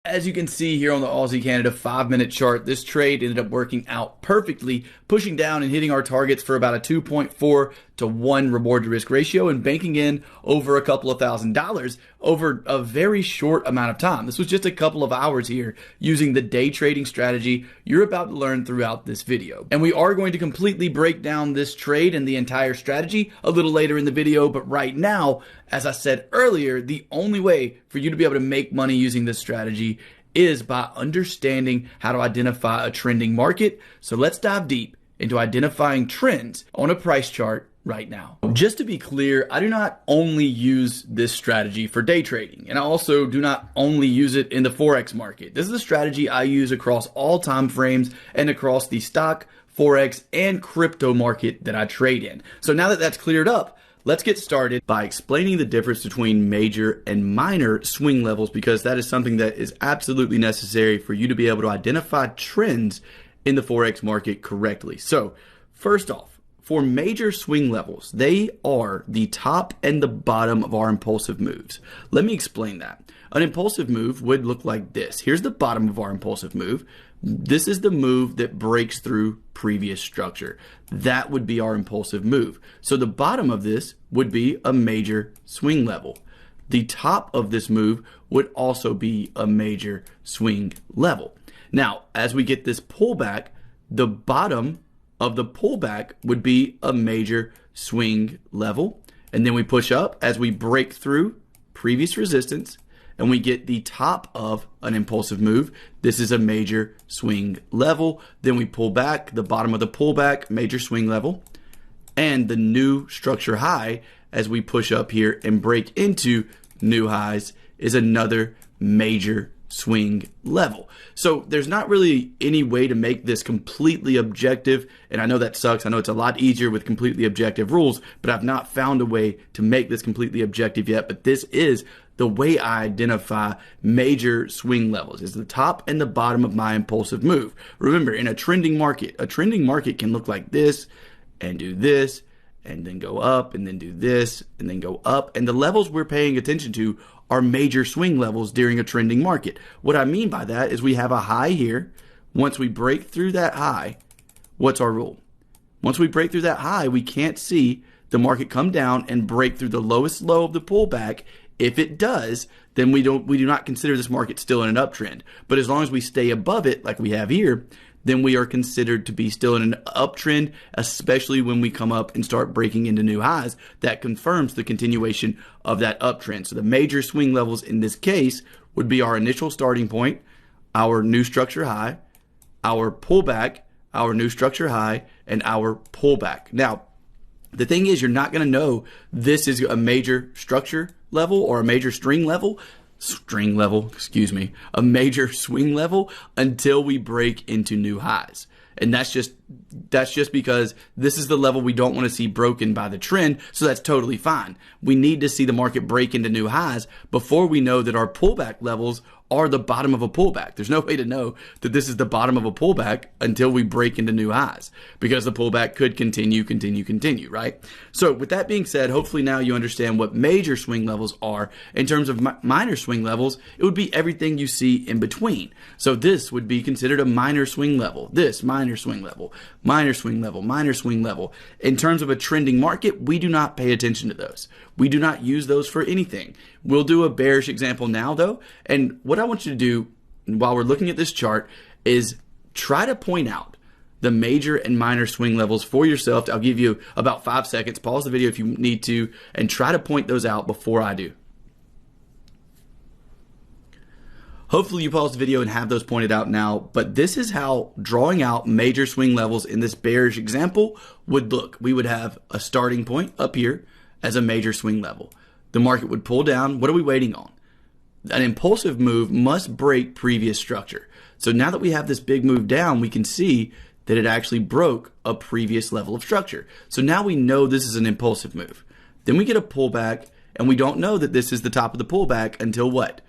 As you can see here on the Aussie Canada 5-minute chart, this trade ended up working out perfectly, pushing down and hitting our targets for about a 2.4 to 1 reward to risk ratio and banking in over a couple of $1,000s over a very short amount of time. This was just a couple of hours here using the day trading strategy you're about to learn throughout this video. And we are going to completely break down this trade and the entire strategy a little later in the video, but right now, as I said earlier, the only way for you to be able to make money using this strategy is by understanding how to identify a trending market. So let's dive deep into identifying trends on a price chart right now. Just to be clear, I do not only use this strategy for day trading, and I also do not only use it in the Forex market. This is a strategy I use across all time frames and across the stock, Forex, and crypto market that I trade in. So now that that's cleared up, let's get started by explaining the difference between major and minor swing levels, because that is something that is absolutely necessary for you to be able to identify trends in the Forex market correctly. So first off, for major swing levels, they are the top and the bottom of our impulsive moves. Let me explain that. An impulsive move would look like this. Here's the bottom of our impulsive move. This is the move that breaks through previous structure. That would be our impulsive move. So the bottom of this would be a major swing level. The top of this move would also be a major swing level. Now, as we get this pullback, the bottom of the pullback would be a major swing level. And then we push up as we break through previous resistance and we get the top of an impulsive move. This is a major swing level. Then we pull back, the bottom of the pullback, major swing level, and the new structure high as we push up here and break into new highs is another major swing level. So there's not really any way to make this completely objective, and I know that sucks. I know it's a lot easier with completely objective rules, but I've not found a way to make this completely objective yet. But this is the way I identify major swing levels, is the top and the bottom of my impulsive move. Remember, in a trending market can look like this and do this and then go up and then do this and then go up. And the levels we're paying attention to are major swing levels during a trending market. What I mean by that is we have a high here. Once we break through that high, what's our rule? Once we break through that high, we can't see the market come down and break through the lowest low of the pullback. If it does, then we do not consider this market still in an uptrend. But as long as we stay above it like we have here, then we are considered to be still in an uptrend, especially when we come up and start breaking into new highs. That confirms the continuation of that uptrend. So the major swing levels in this case would be our initial starting point, our new structure high, our pullback, our new structure high, and our pullback. Now, the thing is, you're not going to know this is a major structure level or a major a major swing level until we break into new highs. And that's just because this is the level we don't want to see broken by the trend, so that's totally fine. We need to see the market break into new highs before we know that our pullback levels are the bottom of a pullback. There's no way to know that this is the bottom of a pullback until we break into new highs, because the pullback could continue, right? So with that being said, hopefully now you understand what major swing levels are. In terms of minor swing levels, it would be everything you see in between. So this would be considered a minor swing level. This, minor swing level, minor swing level, minor swing level. In terms of a trending market, we do not pay attention to those. We do not use those for anything. We'll do a bearish example now though. And what I want you to do while we're looking at this chart is try to point out the major and minor swing levels for yourself. I'll give you about 5 seconds. Pause the video if you need to and try to point those out before I do. Hopefully you pause the video and have those pointed out now, but this is how drawing out major swing levels in this bearish example would look. We would have a starting point up here as a major swing level. The market would pull down. What are we waiting on? An impulsive move must break previous structure. So now that we have this big move down, we can see that it actually broke a previous level of structure. So now we know this is an impulsive move. Then we get a pullback, and we don't know that this is the top of the pullback until what?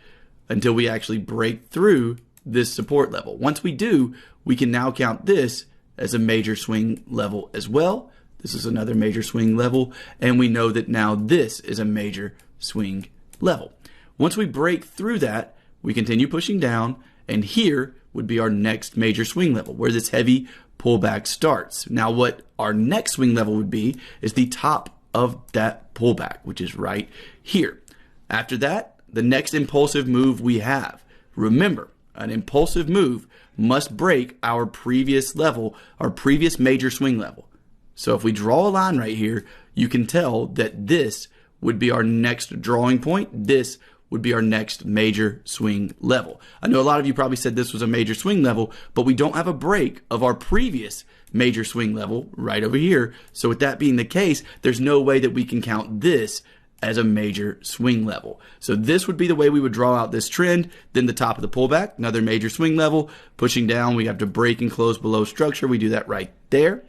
Until we actually break through this support level. Once we do, we can now count this as a major swing level as well. This is another major swing level, and we know that now this is a major swing level. Once we break through that, we continue pushing down, and here would be our next major swing level where this heavy pullback starts. Now what our next swing level would be is the top of that pullback, which is right here. After that, the next impulsive move we have. Remember, an impulsive move must break our previous level, our previous major swing level. So if we draw a line right here, you can tell that this would be our next drawing point. This would be our next major swing level. I know a lot of you probably said this was a major swing level, but we don't have a break of our previous major swing level right over here. So with that being the case, there's no way that we can count this as a major swing level. So this would be the way we would draw out this trend. Then the top of the pullback, another major swing level, pushing down, we have to break and close below structure. We do that right there.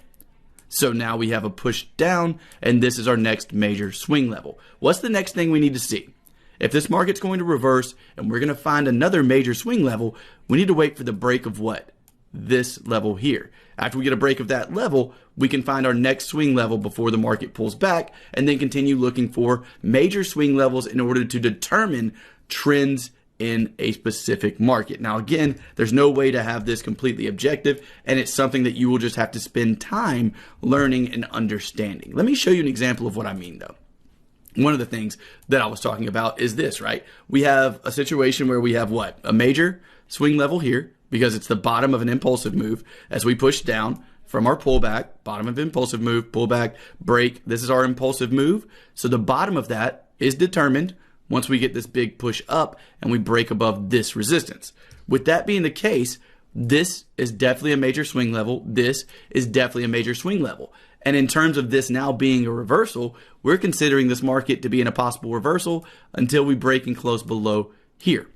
So now we have a push down, and this is our next major swing level. What's the next thing we need to see? If this market's going to reverse and we're going to find another major swing level, we need to wait for the break of what? This level here. After we get a break of that level, we can find our next swing level before the market pulls back, and then continue looking for major swing levels in order to determine trends in a specific market. Now, again, there's no way to have this completely objective, and it's something that you will just have to spend time learning and understanding. Let me show you an example of what I mean, though. One of the things that I was talking about is this, right? We have a situation where we have what? A major swing level here, because it's the bottom of an impulsive move as we push down from our pullback, bottom of impulsive move, pullback, break. This is our impulsive move. So the bottom of that is determined once we get this big push up and we break above this resistance. With that being the case, this is definitely a major swing level. This is definitely a major swing level. And in terms of this now being a reversal, we're considering this market to be in a possible reversal until we break and close below here.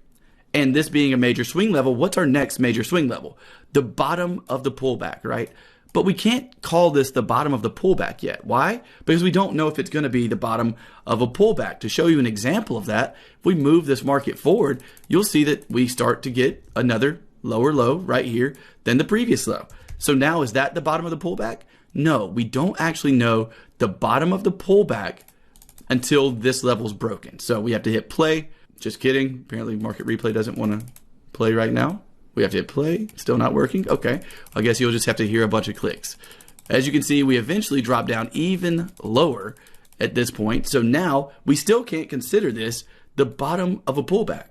And this being a major swing level, what's our next major swing level? The bottom of the pullback, right? But we can't call this the bottom of the pullback yet. Why? Because we don't know if it's going to be the bottom of a pullback. To show you an example of that, if we move this market forward, you'll see that we start to get another lower low right here than the previous low. So now is that the bottom of the pullback? No, we don't actually know the bottom of the pullback until this level is broken. So we have to hit play. Just kidding. Apparently market replay doesn't want to play right now. We have to hit play. Still not working. Okay. I guess you'll just have to hear a bunch of clicks. As you can see, we eventually drop down even lower at this point. So now we still can't consider this the bottom of a pullback.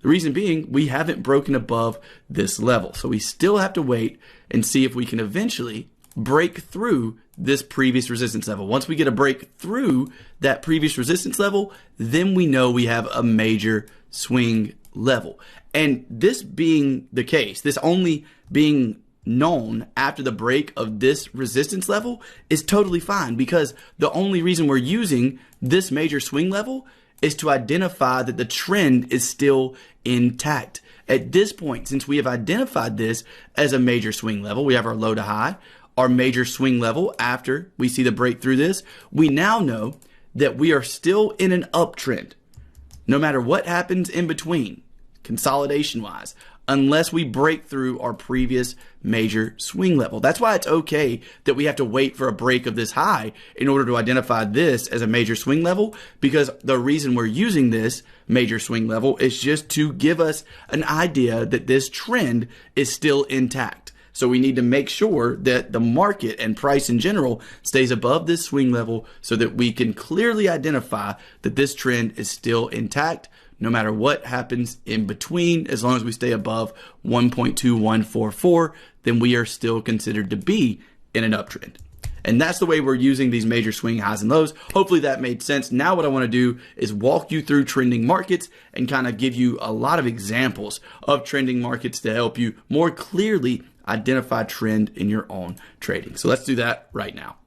The reason being, we haven't broken above this level. So we still have to wait and see if we can eventually break through this previous resistance level. Once we get a break through that previous resistance level, then we know we have a major swing level. And this being the case, this only being known after the break of this resistance level is totally fine, because the only reason we're using this major swing level is to identify that the trend is still intact. At this point, since we have identified this as a major swing level, we have our low to high, our major swing level after we see the break through this, we now know that we are still in an uptrend. No matter what happens in between, consolidation wise, unless we break through our previous major swing level. That's why it's okay that we have to wait for a break of this high in order to identify this as a major swing level, because the reason we're using this major swing level is just to give us an idea that this trend is still intact. So we need to make sure that the market and price in general stays above this swing level so that we can clearly identify that this trend is still intact no matter what happens in between. As long as we stay above 1.2144, then we are still considered to be in an uptrend. And that's the way we're using these major swing highs and lows. Hopefully that made sense. Now what I want to do is walk you through trending markets and kind of give you a lot of examples of trending markets to help you more clearly identify trend in your own trading. So let's do that right now.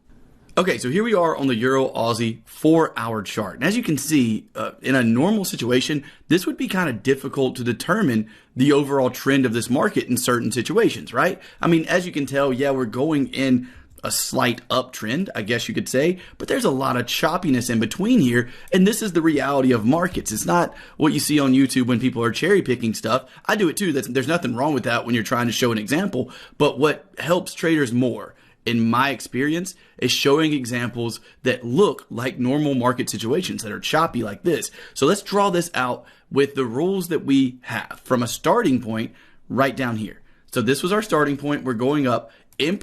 Okay, so here we are on the Euro Aussie 4-hour chart. And as you can see, in a normal situation, this would be kind of difficult to determine the overall trend of this market in certain situations, right? I mean, as you can tell, yeah, we're going in a slight uptrend, I guess you could say, but there's a lot of choppiness in between here. And this is the reality of markets. It's not what you see on YouTube when people are cherry picking stuff. I do it too. There's nothing wrong with that when you're trying to show an example. But what helps traders more in my experience, is showing examples that look like normal market situations that are choppy like this. So let's draw this out with the rules that we have from a starting point right down here. So this was our starting point. We're going up. Impulse